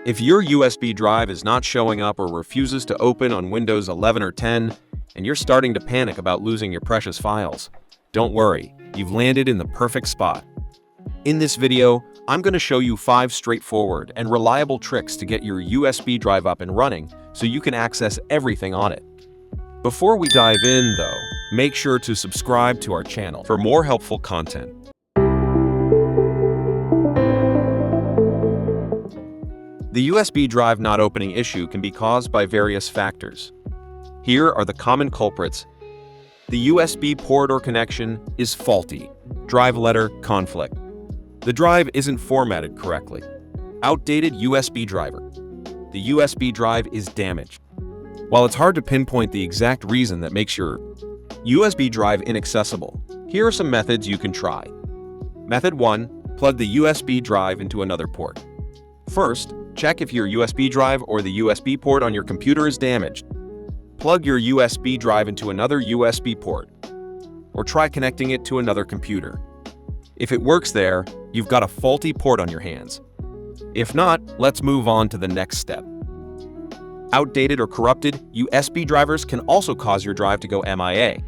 If your USB drive is not showing up or refuses to open on Windows 11 or 10, and you're starting to panic about losing your precious files, don't worry, you've landed in the perfect spot. In this video, I'm going to show you 5 straightforward and reliable tricks to get your USB drive up and running so you can access everything on it. Before we dive in, though, make sure to subscribe to our channel for more helpful content. The USB drive not opening issue can be caused by various factors. Here are the common culprits. The USB port or connection is faulty. Drive letter conflict. The drive isn't formatted correctly. Outdated USB driver. The USB drive is damaged. While it's hard to pinpoint the exact reason that makes your USB drive inaccessible, here are some methods you can try. Method 1. Plug the USB drive into another port. First, check if your USB drive or the USB port on your computer is damaged. Plug your USB drive into another USB port, or try connecting it to another computer. If it works there, you've got a faulty port on your hands. If not, let's move on to the next step. Outdated or corrupted USB drivers can also cause your drive to go MIA.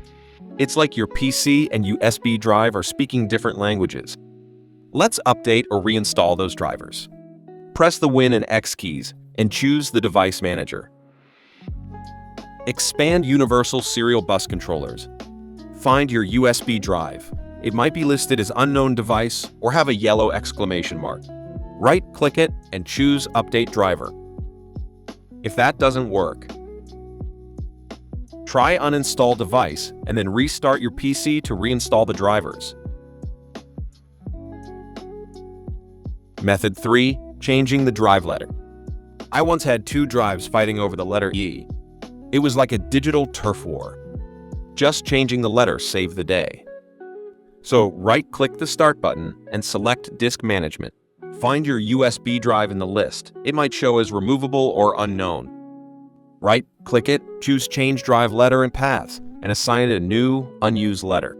It's like your PC and USB drive are speaking different languages. Let's update or reinstall those drivers. Press the Win and X keys and choose the device manager. Expand Universal Serial Bus Controllers. Find your USB drive. It might be listed as unknown device or have a yellow exclamation mark. Right-click it and choose Update Driver. If that doesn't work, try Uninstall Device and then restart your PC to reinstall the drivers. Method 3. Changing the drive letter. I once had 2 drives fighting over the letter E. It was like a digital turf war. Just changing the letter saved the day. So right-click the Start button and select Disk Management. Find your USB drive in the list. It might show as removable or unknown. Right-click it, choose Change Drive Letter and Paths, and assign it a new, unused letter.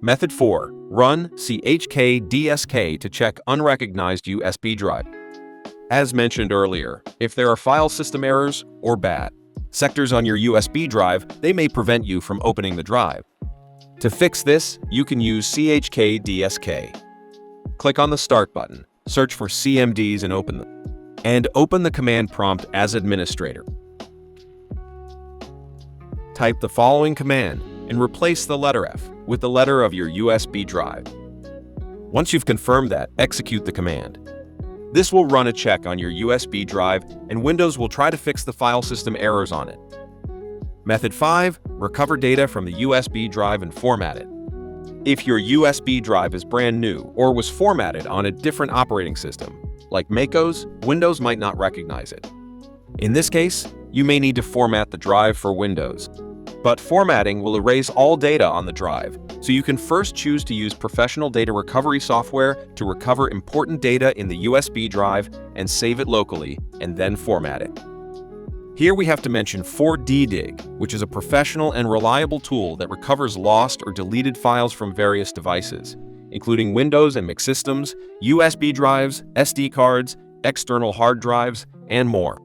Method 4. Run CHKDSK to check unrecognized USB drive. As mentioned earlier, if there are file system errors or bad sectors on your USB drive, they may prevent you from opening the drive. To fix this, you can use CHKDSK. Click on the Start button, search for CMDs and open them. And open the command prompt as administrator. Type the following command and replace the letter F with the letter of your USB drive. Once you've confirmed that, execute the command. This will run a check on your USB drive, and Windows will try to fix the file system errors on it. Method 5. Recover data from the USB drive and format it. If your USB drive is brand new or was formatted on a different operating system, like macOS, Windows might not recognize it. In this case, you may need to format the drive for Windows. But formatting will erase all data on the drive, so you can first choose to use professional data recovery software to recover important data in the USB drive and save it locally, and then format it. Here we have to mention 4DDig, which is a professional and reliable tool that recovers lost or deleted files from various devices, including Windows and Mac systems, USB drives, SD cards, external hard drives, and more,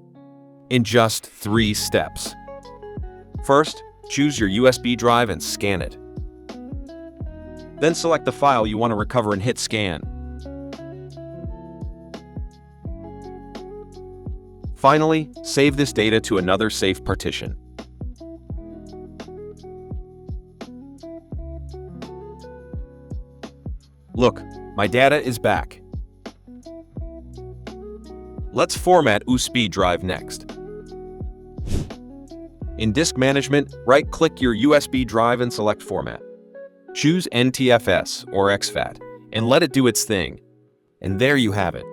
in just 3 steps. First, choose your USB drive and scan it. Then select the file you want to recover and hit Scan. Finally, save this data to another safe partition. Look, my data is back. Let's format USB drive next. In Disk Management, right-click your USB drive and select Format. Choose NTFS or exFAT and let it do its thing. And there you have it.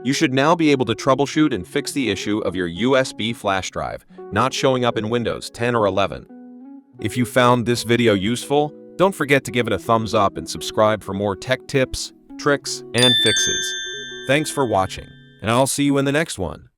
You should now be able to troubleshoot and fix the issue of your USB flash drive not showing up in Windows 10 or 11. If you found this video useful, don't forget to give it a thumbs up and subscribe for more tech tips, tricks, and fixes. Thanks for watching, and I'll see you in the next one.